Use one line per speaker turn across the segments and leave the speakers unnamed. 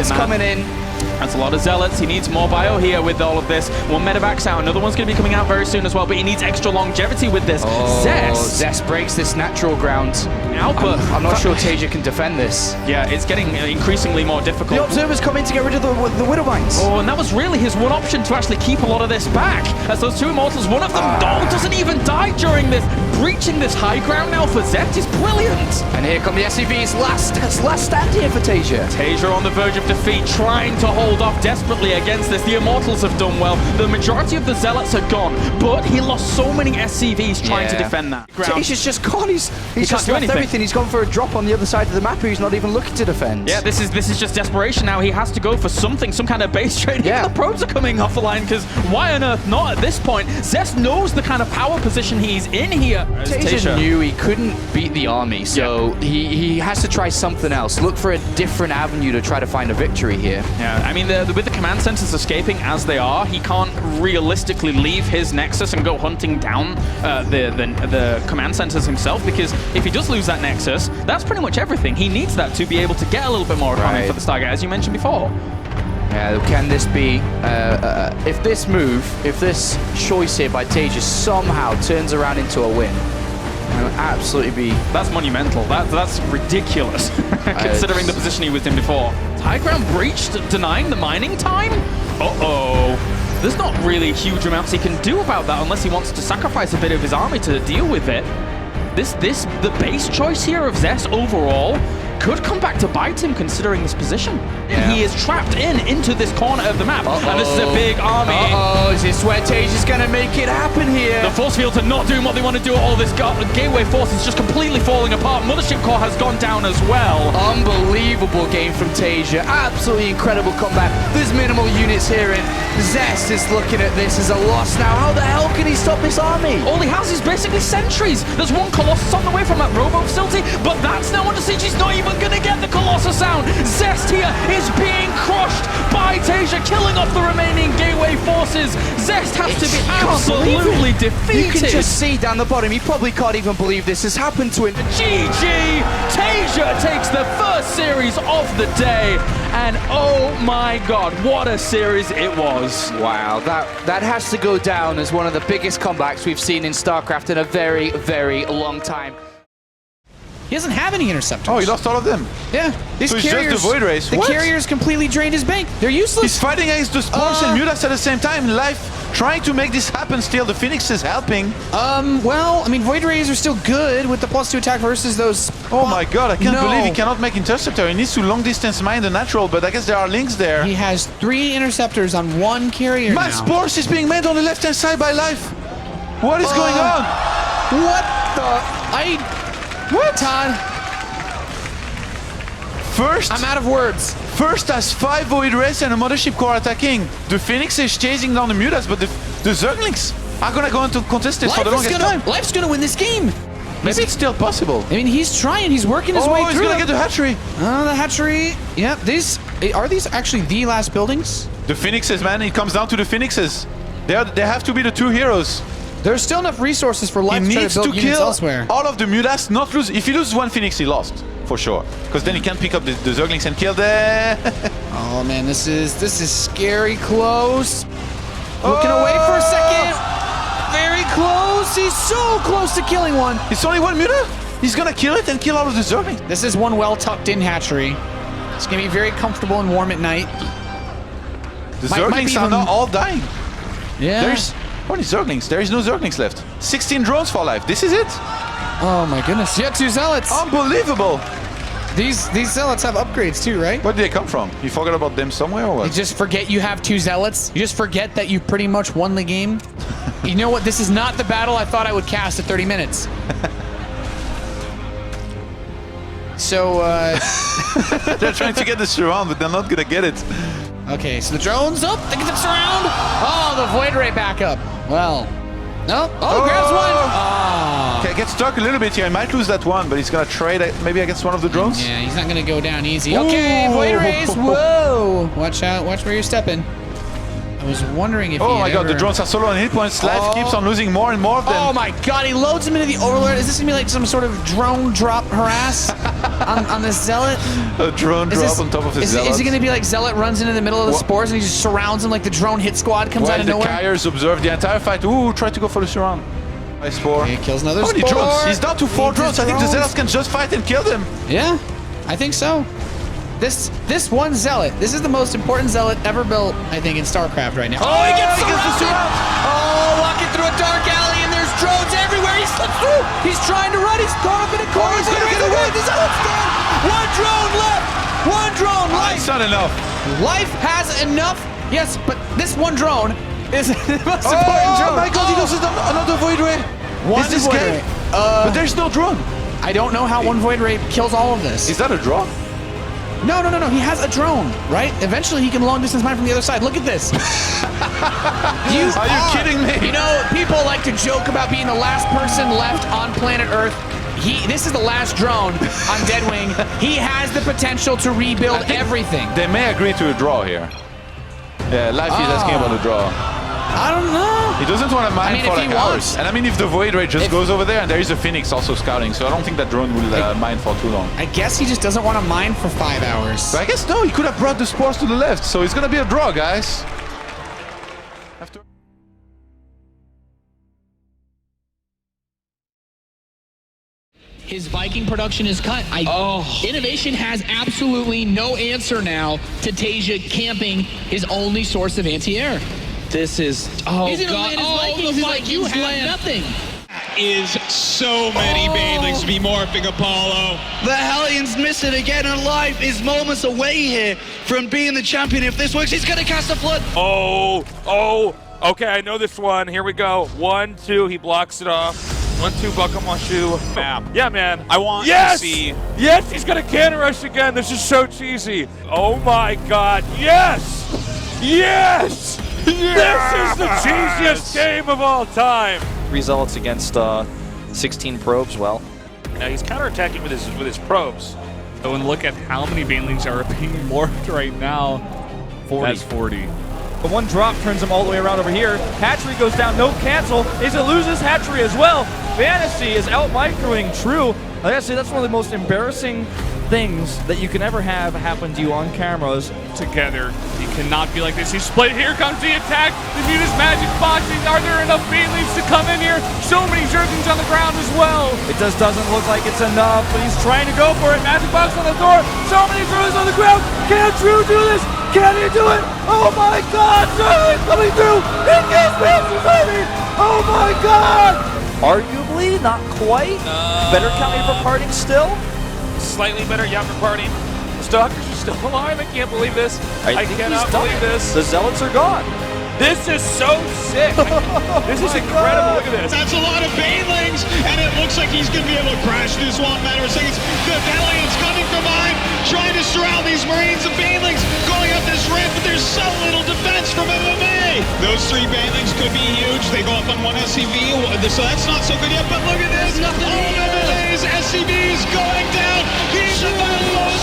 Zealots coming in.
That's a lot of Zealots. He needs more bio here with all of this. One medevacs out. Another one's going to be coming out very soon as well, but he needs extra longevity with this.
Zest breaks this natural ground.
Output.
I'm not sure Tasia can defend this.
Yeah, it's getting increasingly more difficult.
The Observer's coming to get rid of the Widowbines.
Oh, and that was really his one option to actually keep a lot of this back. As those two Immortals, one of them doesn't even die during this. Breaching this high ground now for Zest is brilliant.
And here come the SCVs. Last stand here for Tasia.
Tasia on the verge of defeat, trying to hold off desperately against this. The Immortals have done well. The majority of the Zealots are gone, but he lost so many SCVs trying to defend that ground.
Tasia's just gone. He's just
do
left
anything.
everything. He's gone for a drop on the other side of the map. He's not even looking to defend.
Yeah, this is just desperation now. He has to go for something, some kind of base trade.
Yeah.
Even the probes are coming off the line, because why on earth not at this point? Zest knows the kind of power position he's in here.
Tasia knew he couldn't beat the army, so he has to try something else. Look for a different avenue to try to find a victory here.
Yeah, I mean, with the command centers escaping as they are, he can't realistically leave his Nexus and go hunting down the command centers himself, because if he does lose that Nexus, that's pretty much everything. He needs that to be able to get a little bit more economy for the Stargate, as you mentioned before.
Yeah, can this be, if this choice here by Tasia somehow turns around into a win, it would absolutely be...
That's monumental. That's ridiculous, considering the position he was in before. High ground breached, denying the mining time? Uh-oh. There's not really huge amounts he can do about that unless he wants to sacrifice a bit of his army to deal with it. The base choice here of Zest overall could come back to bite him, considering this position. Yeah. He is trapped into this corner of the map, and this is a big army.
Is this where Tasia's gonna make it happen here?
The force fields are not doing what they want to do. All this gateway force is just completely falling apart. Mothership core has gone down as well.
Unbelievable game from Tasia. Absolutely incredible combat. There's minimal units here, and Zest is looking at this as a loss now. How the hell can he stop this army?
All he has is basically sentries. There's one Colossus on the way from that robo facility, but that's now under siege. He's not even gonna get the Colossus out. Zest here is being crushed by Tasia, killing off the remaining gateway forces. Zest has to be absolutely defeated.
You can just see down the bottom, he probably can't even believe this has happened to him.
GG! Tasia takes the first series of the day, and oh my god, what a series it was.
Wow, that has to go down as one of the biggest comebacks we've seen in StarCraft in a very, very long time.
He doesn't have any interceptors.
Oh, he lost all of them.
Yeah.
So it's just the Void Race.
The carriers completely drained his bank. They're useless.
He's fighting against the Spores and Mutas at the same time. Life trying to make this happen still. The Phoenix is helping.
Well, I mean, Void Rays are still good with the +2 attack versus those...
Oh my god, I can't believe he cannot make interceptor. He needs to long distance mine the natural, but I guess there are links there.
He has 3 interceptors on 1 carrier
My Spores is being made on the left-hand side by Life. What is going on?
What the... What? Todd?
First,
I'm out of words.
First has 5 Void Rays and a Mothership core attacking. The Phoenix is chasing down the Mutas, but the Zerglings are gonna go into contest this for the longest time.
Life's gonna win this game.
Maybe it's still possible.
I mean, he's trying. He's working his way through.
Oh, he's gonna get the hatchery.
Oh, the hatchery. Yeah, are these actually the last buildings?
The Phoenixes, man. It comes down to the Phoenixes. They have to be the 2 heroes.
There's still enough resources for Life
he
to try
needs
to build
to
units
kill
elsewhere.
All of the Mutas, not lose. If he loses 1 Phoenix, he lost. For sure. Because then he can pick up the Zerglings and kill them.
Oh man, this is scary close. Looking away for a second. Very close. He's so close to killing one.
It's only 1 Muta. He's gonna kill it and kill all of the Zerglings.
This is one well tucked in hatchery. It's gonna be very comfortable and warm at night.
The Zerglings are now all dying.
Yeah.
There's how many Zerglings? There is no Zerglings left. 16 drones for Life. This is it.
Oh my goodness. Yeah, 2 Zealots.
Unbelievable.
These Zealots have upgrades too, right?
Where did they come from? You forgot about them somewhere or what?
You just forget you have 2 Zealots. You just forget that you pretty much won the game. You know what? This is not the battle I thought I would cast at 30 minutes. So,
They're trying to get the surround, but they're not gonna get it.
Okay, so the drone's up. They get the surround. Oh, the Void Ray backup. Well, no. Oh, grabs one. Oh.
Okay, gets stuck a little bit here. He might lose that one, but he's gonna trade maybe against one of the drones.
Yeah, he's not gonna go down easy. Okay, Void Rays. Whoa. Watch out. Watch where you're stepping. I was wondering if
Oh
he
my god,
ever...
the drones are so low on hit points. Life keeps on losing more and more of them.
Oh my god, he loads him into the Overlord. Is this gonna be like some sort of drone drop harass on this Zealot?
A drone drop on top of his Zealot.
Is it gonna be like Zealot runs into the middle of the spores and he just surrounds him like the drone hit squad comes out of nowhere?
The carriers observe the entire fight. Ooh, try to go for the surround. Nice spore.
He kills another
How many
spore.
drones? He's down to 4 drones. I think the Zealots can just fight and kill them.
Yeah, I think so. This one Zealot, this is the most important Zealot ever built, I think, in StarCraft right now. Oh, he gets surrounded! Oh, walking through a dark alley and there's drones everywhere. He slips through. He's trying to run. He's caught up in a corner. He's gonna get away. The Zealot's dead. One drone left. One drone.
It's not enough.
Life has enough. Yes, but this one drone is the most important drone.
Oh my god, he loses another Void Ray.
One
is this
Void
game?
Ray.
But there's no drone.
I don't know how one Void Ray kills all of this.
Is that a draw?
No. He has a drone, right? Eventually, he can long distance mine from the other side. Look at this.
Are you kidding me?
You know, people like to joke about being the last person left on planet Earth. This is the last drone on Deadwing. He has the potential to rebuild everything.
They may agree to a draw here. Yeah, Life is asking about a draw.
I don't know.
He doesn't want to mine for like hours. And I mean, if the Void Ray just goes over there, and there is a Phoenix also scouting, so I don't think that drone will mine for too long.
I guess he just doesn't want to mine for 5 hours.
But I guess no, he could have brought the spores to the left, so it's gonna be a draw, guys.
His Viking production is cut. Innovation has absolutely no answer now to Tasia camping his only source of anti-air.
This is...
He's gonna land his Vikings. He's like, you have nothing.
Is so many banelings to be morphing Apollo.
The Hellions miss it again, and Life is moments away here from being the champion. If this works, he's gonna cast a flood.
Okay, I know this one. Here we go. 1, 2, he blocks it off. 1, 2, buckle my shoe.
Map.
Yeah, man.
I want to see.
Yes, he's gonna cannon rush again. This is so cheesy. Oh my god. Yes! Yes! This is the cheesiest game of all time.
Results against 16 probes. Well,
now he's counterattacking with his probes.
Oh, and look at how many banelings are being morphed right now. 40. That's 40.
The one drop turns him all the way around over here. Hatchery goes down, no cancel. Is it loses Hatchery as well? Fantasy is out microing True. Like I say, that's one of the most embarrassing things that you can ever have happen to you on cameras.
Together, he cannot be like this. He's split. Here comes the attack. The Mutas magic boxing. Are there enough banelings to come in here? So many Zerglings on the ground as well.
It just doesn't look like it's enough, but he's trying to go for it. Magic box on the door. So many Druids on the ground. Can True do this? Can he do it? Oh my god! Zerglings coming through! He kills Society! Oh my god! Arguably, not quite. Better counting for parting still.
Slightly better, yeah, for party. The Stalkers are still alive. I can't believe this. I cannot believe this.
The Zealots are gone.
This is so sick. This is incredible. Look at this.
That's a lot of banelings, and it looks like he's going to be able to crash this one matter of seconds. The Hellions coming from behind, trying to surround these Marines and banelings, going up this ramp, but there's so little defense from MMA. Those 3 banelings could be huge. They go up on 1 SCV, so that's not so good yet, but look at this. All of MMA's SCVs going down. He's about to lose.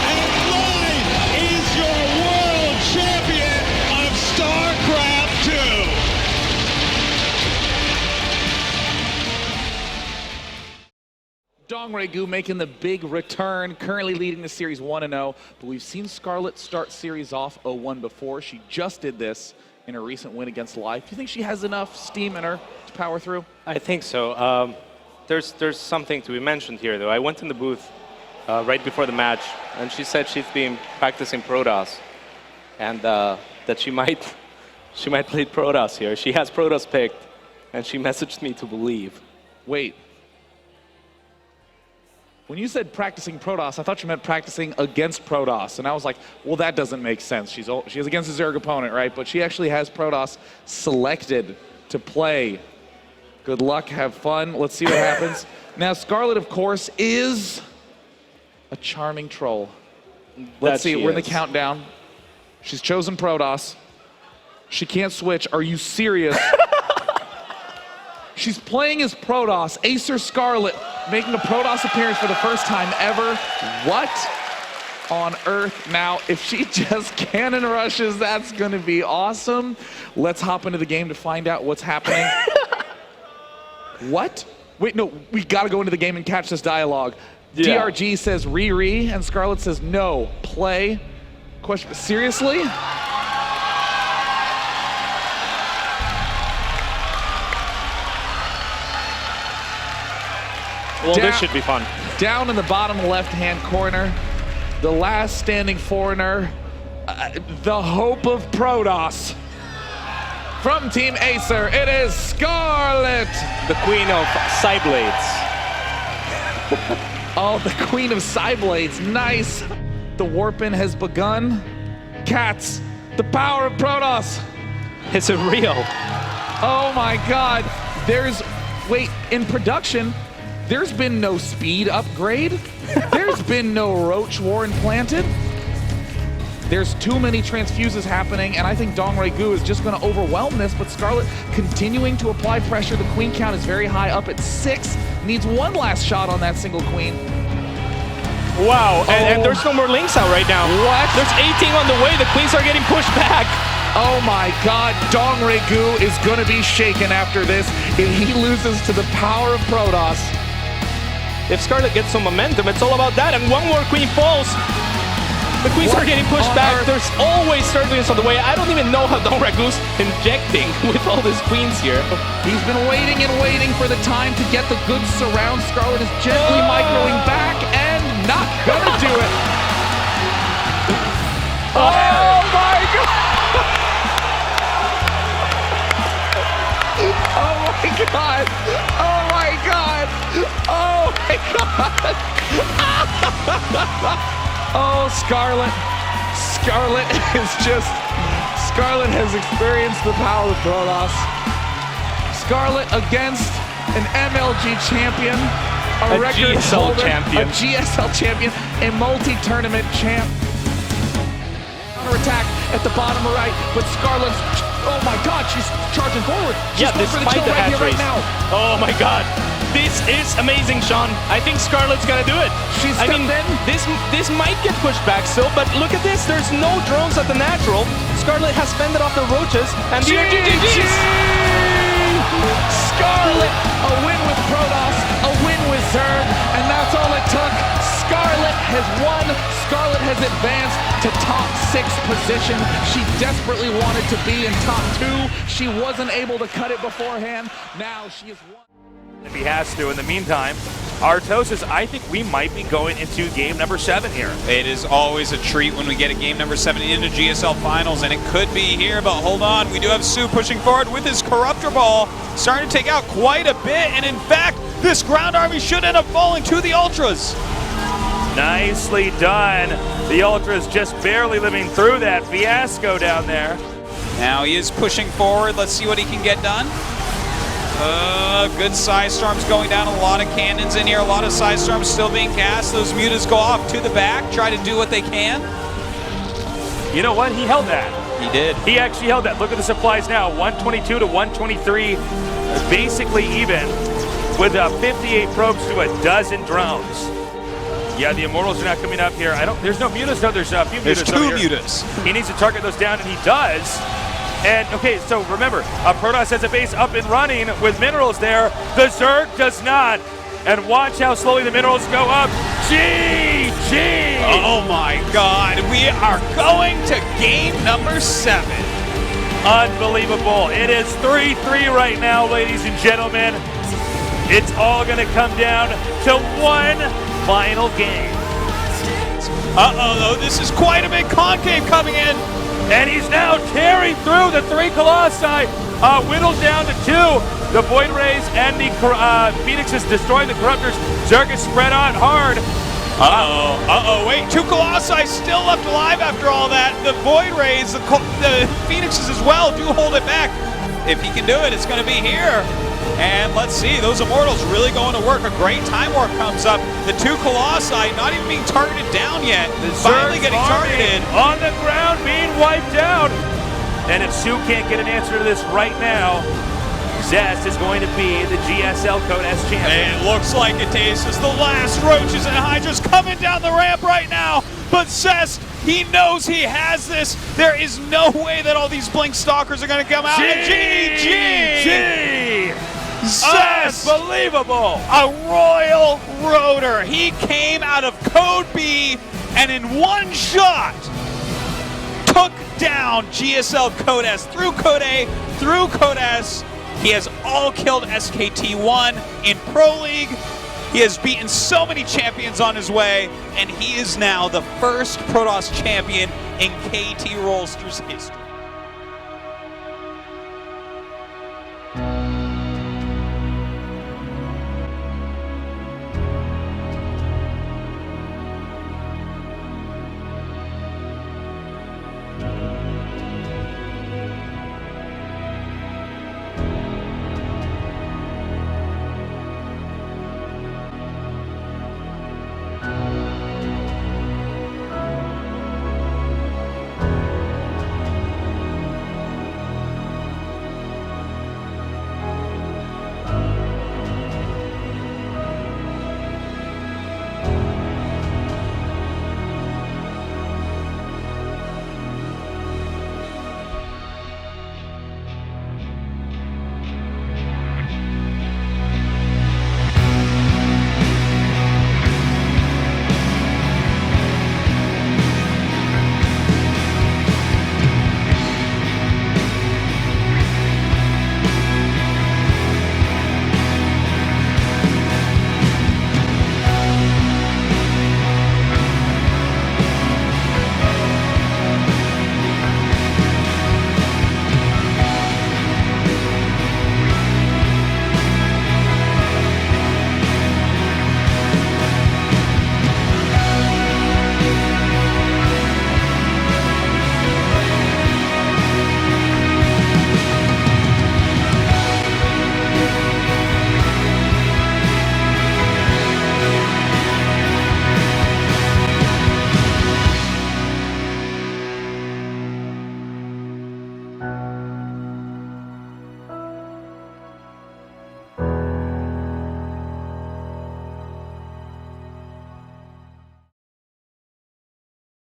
And Life is your world champion of StarCraft II.
Dongregu making the big return, currently leading the series 1-0, but we've seen Scarlet start series off 0-1 before. She just did this in her recent win against Life. Do you think she has enough steam in her to power through?
I think so. There's something to be mentioned here, though. I went in the booth right before the match, and she said she's been practicing Protoss, and that she might play Protoss here. She has Protoss picked, and she messaged me to believe.
Wait. When you said practicing Protoss, I thought you meant practicing against Protoss, and I was like, well, that doesn't make sense. She is against a Zerg opponent, right? But she actually has Protoss selected to play. Good luck, have fun. Let's see what happens. Now, Scarlet, of course, is a charming troll. Let's see, we're in the countdown. She's chosen Protoss. She can't switch. Are you serious? She's playing as Protoss, Acer Scarlet, making a Protoss appearance for the first time ever. What? on earth? Now, if she just cannon rushes, that's going to be awesome. Let's hop into the game to find out what's happening. What? Wait, no, we got to go into the game and catch this dialogue.
Yeah.
DRG says re-re, and Scarlet says no, play. Question, seriously?
Well, this should be fun.
Down in the bottom left-hand corner, the last standing foreigner, the hope of Protoss. From Team Acer, it is Scarlet.
The queen of Cyblades.
Oh, the queen of Cyblades, nice. The warping has begun. Cats, the power of Protoss.
It's a real.
Oh my God, wait, in production, there's been no speed upgrade. There's been no Roach War implanted. There's too many transfuses happening, and I think Dongre-gu is just going to overwhelm this, but Scarlet continuing to apply pressure. The queen count is very high, up at 6. Needs one last shot on that single queen.
Wow, and there's no more links out right now.
What?
There's 18 on the way. The queens are getting pushed back.
Oh my God, Dongre-gu is going to be shaken after this if he loses to the power of Protoss.
If Scarlet gets some momentum, it's all about that, and one more queen falls. The queens are getting pushed back. There's always turbulence on the way. I don't even know how Dongre-gu's injecting with all these queens here.
He's been waiting and waiting for the time to get the good surround. Scarlet is gently microing back and not gonna do it. Oh my God! Oh my God! Oh my God! Oh my God! Oh, Scarlet. Scarlet has experienced the power of Protoss. Scarlet against an MLG champion, a record
GSL
holder,
champion.
a GSL champion, a multi-tournament champ. Counterattack at the bottom right, but Scarlet's, oh my God, she's charging forward. She's going for the kill right here, right now.
Oh my God. This is amazing, Sean. I think Scarlet's gonna do it. I mean, this might get pushed back still, but look at this. There's no drones at the natural. Scarlet has fended off the roaches, and the GG's.
Scarlet, a win with Protoss, a win with Zerg, and that's all it took. Scarlet has won. Scarlet has advanced to top 6 position. She desperately wanted to be in top 2. She wasn't able to cut it beforehand. Now she is won.
If he has to. In the meantime, Artosis, I think we might be going into game number 7 here.
It is always a treat when we get a game number 7 into GSL Finals, and it could be here, but hold on. We do have Soo pushing forward with his Corruptor Ball, starting to take out quite a bit, and in fact, this ground army should end up falling to the Ultras.
Nicely done. The Ultras just barely living through that fiasco down there.
Now he is pushing forward. Let's see what he can get done. Good Psy Storms going down, a lot of cannons in here, a lot of Psy Storms still being cast. Those mutas go off to the back, try to do what they can.
You know what? He held that.
He did.
He actually held that. Look at the supplies now, 122 to 123, basically even, with 58 probes to a dozen drones. Yeah, the Immortals are not coming up here. There's no mutas, no, there's a few mutas.
There's 2
over here.
mutas.
He needs to target those down, and he does. And, okay, so remember, Protoss has a base up and running with minerals there. The Zerg does not. And watch how slowly the minerals go up. GG!
Oh my God, we are going to game number 7.
Unbelievable. It is 3-3 right now, ladies and gentlemen. It's all going to come down to one final game.
Uh-oh, this is quite a big concave coming in.
And he's now tearing through the 3 Colossi, whittled down to 2. The Void Rays and the Phoenix is destroying the Corruptors. Zerg is spread out hard.
Wait, 2 Colossi still left alive after all that. The Void Rays, the Phoenixes as well do hold it back. If he can do it, it's going to be here. And let's see, those Immortals really going to work. A great time warp comes up. The 2 Colossi not even being targeted down yet. Finally getting targeted.
On the ground, being wiped out. And if Soo can't get an answer to this right now, Zest is going to be the GSL Code S champion.
It looks like it, Tasia. The last Roaches and Hydras coming down the ramp right now.
but Zest, he knows he has this. There is no way that all these Blink Stalkers are going to come out. GG! Zest!
Unbelievable!
A royal rotor. He came out of Code B and in one shot took down GSL Code S through Code A, through Code S. He has all killed SKT1 in Pro League. He has beaten so many champions on his way, and he is now the first Protoss champion in KT Rollster's history.